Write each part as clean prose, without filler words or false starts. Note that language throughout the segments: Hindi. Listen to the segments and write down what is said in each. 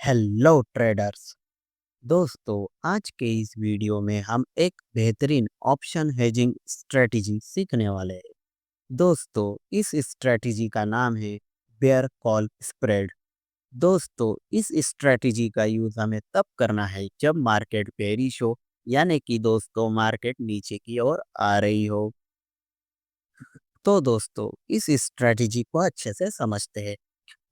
Hello traders. दोस्तों, आज के इस वीडियो में हम एक बेहतरीन ऑप्शन हेजिंग स्ट्रेटजी सीखने वाले हैं। दोस्तों, इस स्ट्रेटजी का नाम है बेयर कॉल स्प्रेड। दोस्तों, इस स्ट्रेटजी का यूज हमें तब करना है जब मार्केट बेरिश हो, यानी कि दोस्तों मार्केट नीचे की ओर आ रही हो। तो दोस्तों, इस स्ट्रेटजी को अच्छे से समझते हैं।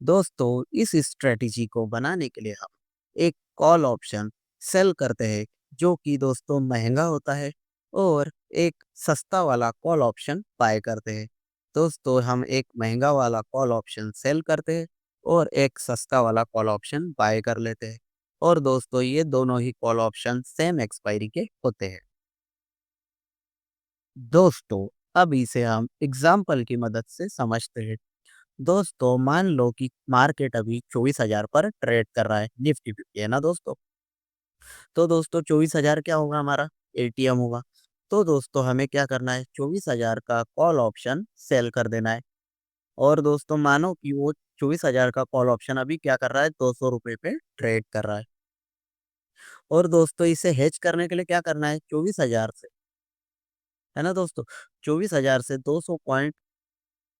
दोस्तों, इस स्ट्रेटजी को बनाने के लिए हम एक कॉल ऑप्शन सेल करते हैं, जो कि दोस्तों महंगा होता है, और एक सस्ता वाला कॉल ऑप्शन बाय करते हैं। दोस्तों, हम एक महंगा वाला कॉल ऑप्शन सेल करते हैं और एक सस्ता वाला कॉल ऑप्शन बाय कर लेते हैं। और दोस्तों, ये दोनों ही कॉल ऑप्शन सेम एक्सपायरी के होते हैं। दोस्तों, अब इसे हम एग्जाम्पल की मदद से समझते हैं। दोस्तों, मान लो कि मार्केट अभी 24,000 पर ट्रेड कर रहा है, निफ्टी 50 है ना दोस्तों। तो दोस्तों 24,000 क्या होगा, हमारा एटीएम होगा। तो दोस्तों हमें क्या करना है, 24,000 का कॉल ऑप्शन सेल कर देना है। और दोस्तों मानो कि वो 24,000 का कॉल ऑप्शन अभी क्या कर रहा है, 200 रुपये पे ट्रेड कर रहा है। और दोस्तों इसे हेज करने के लिए क्या करना है, 24,000 से, है ना दोस्तों, 24,000 से 200 पॉइंट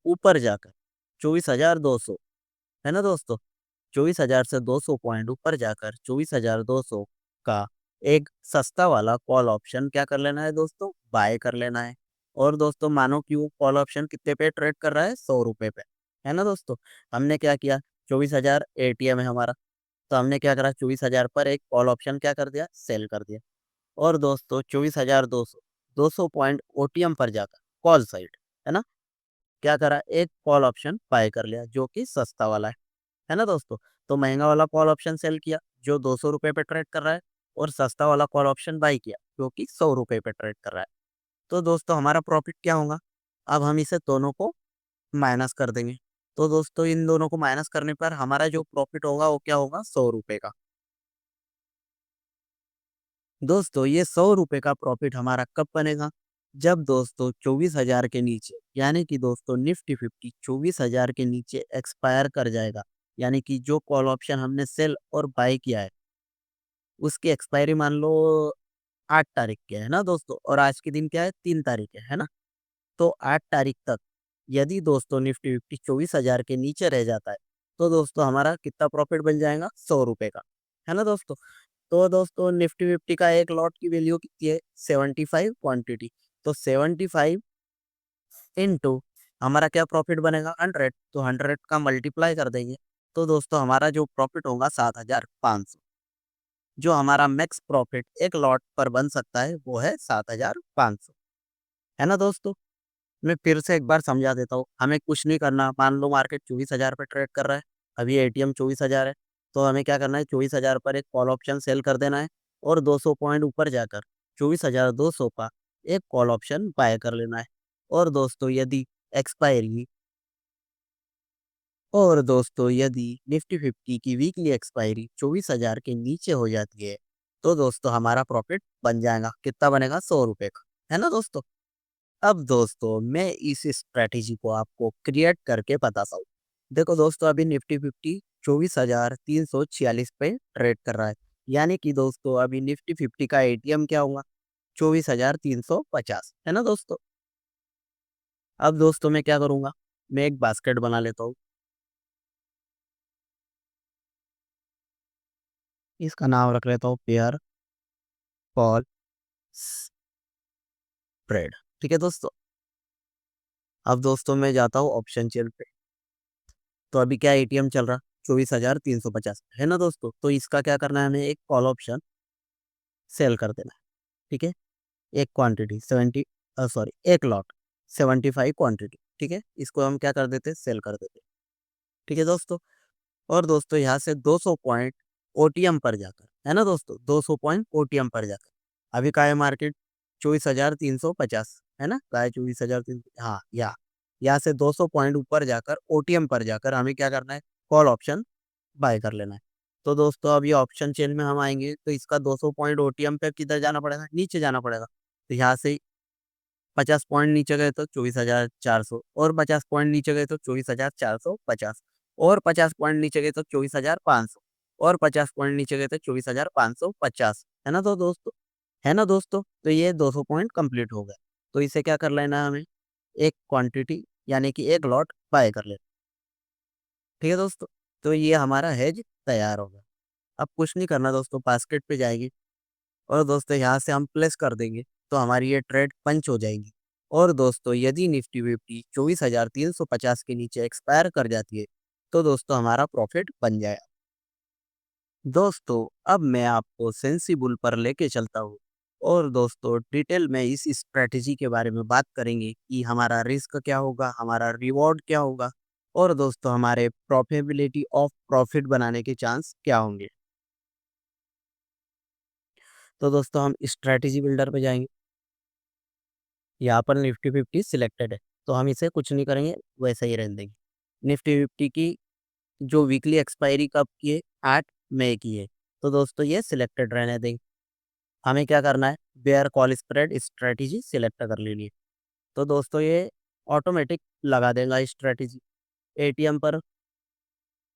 ऊपर जाकर, 24,200, है ना दोस्तों, 24,000 से 200 पॉइंट ऊपर जाकर 24,200 का एक सस्ता वाला कॉल ऑप्शन क्या कर लेना है दोस्तों, बाय कर लेना है। और दोस्तों मानो कि वो कॉल ऑप्शन कितने पे ट्रेड कर रहा है, 100 रुपये पे, है ना दोस्तों। हमने क्या किया, 24,000 एटीएम है हमारा, तो हमने क्या करा, 24,000 पर एक कॉल ऑप्शन क्या कर दिया, सेल कर दिया। और दोस्तों 24,200, 200 पॉइंट ओटीएम पर जाकर कॉल साइड, है ना, क्या करा, एक कॉल ऑप्शन बाय कर लिया जो कि सस्ता वाला है ना दोस्तों। तो महंगा वाला कॉल ऑप्शन सेल किया जो 200 रुपये पे ट्रेड कर रहा है, और सस्ता वाला कॉल ऑप्शन बाई किया जो कि 100 रुपये पे ट्रेड कर रहा है। तो दोस्तों हमारा प्रॉफिट क्या होगा, अब हम इसे दोनों को माइनस कर देंगे। तो दोस्तों इन दोनों को माइनस करने पर हमारा जो प्रॉफिट होगा वो क्या होगा, 100 रुपये का। दोस्तों ये 100 रुपये का प्रॉफिट हमारा कब बनेगा, जब दोस्तों 24,000 के नीचे, यानी कि दोस्तों निफ्टी 50 24,000 के नीचे एक्सपायर कर जाएगा। यानी कि जो कॉल ऑप्शन हमने सेल और बाय किया है, उसकी एक्सपायरी मान लो 8 तारीख के है ना दोस्तों, और आज के दिन क्या है, 3 तारीख है ना। तो 8 तारीख तक यदि दोस्तों निफ्टी 50 24,000 के नीचे रह जाता है, तो दोस्तों हमारा कितना प्रॉफिट बन जाएगा, 100 रुपये का, है ना दोस्तों। तो दोस्तों निफ्टी 50 का एक लॉट की वैल्यू कितनी है, 75 क्वांटिटी। तो 75 इंटू हमारा क्या प्रॉफिट बनेगा, 100, तो 100 का मल्टीप्लाई कर देंगे। तो दोस्तों हमारा जो प्रॉफिट होगा 7,500। जो हमारा मैक्स प्रॉफिट एक लॉट पर बन सकता है वो है 7,500, है ना दोस्तों। मैं फिर से एक बार समझा देता हूँ, हमें कुछ नहीं करना। मान लो मार्केट 24,000 पे ट्रेड कर रहा है, अभी एटीएम 24,000 है। तो हमें क्या करना है, 24,000 पर एक कॉल ऑप्शन सेल कर देना है, और 200 पॉइंट ऊपर जाकर 24,200 का एक कॉल ऑप्शन बाय कर लेना है। और दोस्तों यदि एक्सपायरी और दोस्तों यदि निफ्टी 50 की वीकली एक्सपायरी 24,000 के नीचे हो जाती है, तो दोस्तों हमारा प्रॉफिट बन जाएगा, कितना बनेगा, 100 रुपये का, है ना दोस्तों। अब दोस्तों मैं इस स्ट्रेटेजी को आपको क्रिएट करके बताता हूँ। देखो दोस्तों, अभी निफ्टी 50 24,346 पे ट्रेड कर रहा है, यानी कि दोस्तों अभी निफ्टी 50 का एटीएम क्या होगा, 24,350, है ना दोस्तों। अब दोस्तों मैं क्या करूंगा, मैं एक बास्केट बना लेता हूँ। इसका नाम रख लेता हूँ पेयर कॉल स्प्रेड। ठीक है दोस्तों। अब दोस्तों मैं जाता हूँ ऑप्शन चेन पे। तो अभी क्या एटीएम चल रहा, 24,350, है ना दोस्तों। तो इसका क्या करना है, हमें एक कॉल ऑप्शन सेल कर देना है। ठीक है, एक क्वांटिटी 70, सॉरी एक लॉट 75 क्वांटिटी। ठीक है, इसको हम क्या कर देते हैं, सेल कर देते हैं। ठीक है दोस्तों। और दोस्तों यहाँ से 200 पॉइंट ओटीएम पर जाकर, है ना दोस्तों, 200 पॉइंट ओटीएम पर जाकर, अभी का है मार्केट 24,350, है ना, का है 24,300, हाँ, यहाँ से 200 पॉइंट ऊपर जाकर ओटीएम पर जाकर हमें क्या करना है, कॉल ऑप्शन बाय कर लेना है। तो दोस्तों अब ये ऑप्शन चेन में हम आएंगे, तो इसका 200 पॉइंट ओटीएम पे किधर जाना पड़ेगा, नीचे जाना पड़ेगा। तो यहाँ से 50 पॉइंट नीचे गए तो 24,400, और 50 पॉइंट नीचे गए तो 24,450, और 50 पॉइंट नीचे गए तो 24,500, और 50 पॉइंट नीचे गए थे 24,550, है ना दोस्तों? तो ये 200 पॉइंट कंप्लीट हो गए। तो इसे क्या कर लेना है हमें, एक क्वांटिटी यानी कि एक लॉट बाय कर लेना, ठीक है दोस्तों? तो ये हमारा हेज तैयार हो गया। अब कुछ नहीं करना दोस्तों, बास्केट पे जाएँगे और दोस्तों यहाँ से हम प्लेस कर देंगे, तो हमारी ये ट्रेड पंच हो जाएगी। और दोस्तों यदि निफ्टी फिफ्टी 24,350 के नीचे एक्सपायर कर जाती है, तो दोस्तों हमारा प्रॉफिट बन जाएगा। दोस्तों अब मैं आपको सेंसिबल पर लेके चलता हूँ और दोस्तों डिटेल में इस स्ट्रैटेजी के बारे में बात करेंगे कि हमारा रिस्क क्या होगा, हमारा रिवॉर्ड क्या होगा और दोस्तों हमारे प्रॉफिटेबिलिटी ऑफ प्रॉफिट बनाने के चांस क्या होंगे। तो दोस्तों हम स्ट्रैटेजी बिल्डर पे जाएंगे। यहाँ पर निफ्टी फिफ्टी सिलेक्टेड है, तो हम इसे कुछ नहीं करेंगे, वैसे ही रहने देंगे। निफ्टी फिफ्टी की जो वीकली एक्सपायरी कब की है, 8 मई की है, तो दोस्तों ये सिलेक्टेड रहने देंगे। हमें क्या करना है, bear call spread strategy select कर लेनी है। तो दोस्तों ये ऑटोमेटिक लगा देगा स्ट्रैटेजी। एटीएम पर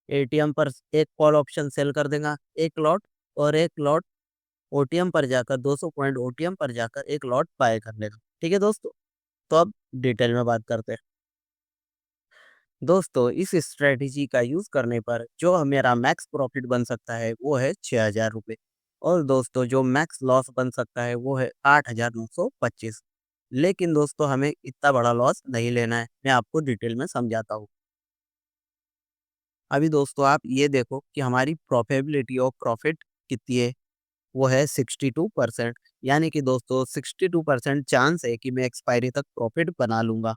एटीएम पर एक कॉल ऑप्शन सेल कर देगा एक लॉट, और एक लॉट ओटीएम पर जाकर 200 पॉइंट ओटीएम पर जाकर एक लॉट बाय कर लेगा, ठीक है दोस्तों? तो अब डिटेल में बात करते हैं। दोस्तों इस स्ट्रैटेजी का यूज़ करने पर जो मेरा मैक्स प्रॉफिट बन सकता है वो है 6,000 रुपये, और दोस्तों जो मैक्स लॉस बन सकता है वो है 8,925। लेकिन दोस्तों हमें इतना बड़ा लॉस नहीं लेना है, मैं आपको डिटेल में समझाता हूँ। अभी दोस्तों आप ये देखो कि हमारी प्रोबेबिलिटी ऑफ प्रॉफिट कितनी है, वो है 62%। यानी कि दोस्तों 62% चांस है कि मैं एक्सपायरी तक प्रॉफिट बना लूँगा।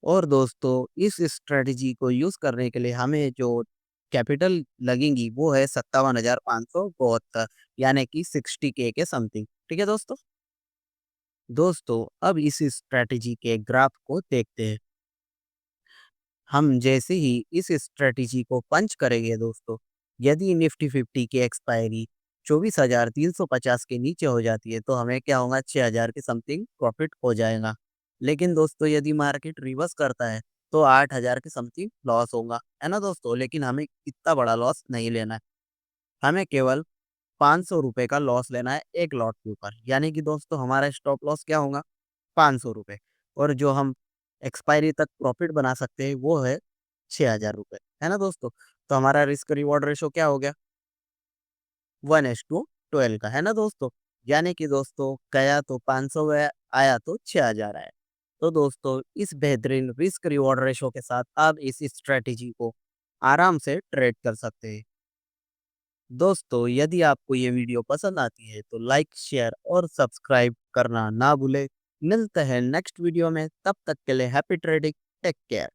और दोस्तों इस स्ट्रेटजी को यूज़ करने के लिए हमें जो कैपिटल लगेंगी वो है 57,572, यानी कि 60K के समथिंग, ठीक है दोस्तों? दोस्तों अब इस स्ट्रेटजी के ग्राफ को देखते हैं। हम जैसे ही इस स्ट्रेटजी को पंच करेंगे दोस्तों, यदि निफ्टी 50 की एक्सपायरी 24,350 के नीचे हो जाती है, तो हमें क्या होगा, 6,000 के समथिंग प्रॉफिट हो जाएगा। लेकिन दोस्तों यदि मार्केट रिवर्स करता है, तो 8,000 के समथिंग लॉस होगा, है ना दोस्तों? लेकिन हमें इतना बड़ा लॉस नहीं लेना है, हमें केवल 500 रुपए का लॉस लेना है एक लॉट के ऊपर। यानी कि दोस्तों हमारा स्टॉप लॉस क्या होगा, 500 रुपए, और जो हम एक्सपायरी तक प्रॉफिट बना सकते हैं वो है 6,000 रुपए, है ना दोस्तों? तो हमारा रिस्क रिवॉर्ड रेशो क्या हो गया, 1:12 का, है ना दोस्तों? यानी कि दोस्तों गया तो 500 गया, आया तो 6,000 आया। तो दोस्तों इस बेहतरीन रिस्क रिवॉर्ड रेशो के साथ आप इस स्ट्रेटेजी को आराम से ट्रेड कर सकते हैं। दोस्तों यदि आपको ये वीडियो पसंद आती है तो लाइक, शेयर और सब्सक्राइब करना ना भूलें। मिलते हैं नेक्स्ट वीडियो में, तब तक के लिए हैप्पी ट्रेडिंग, टेक केयर।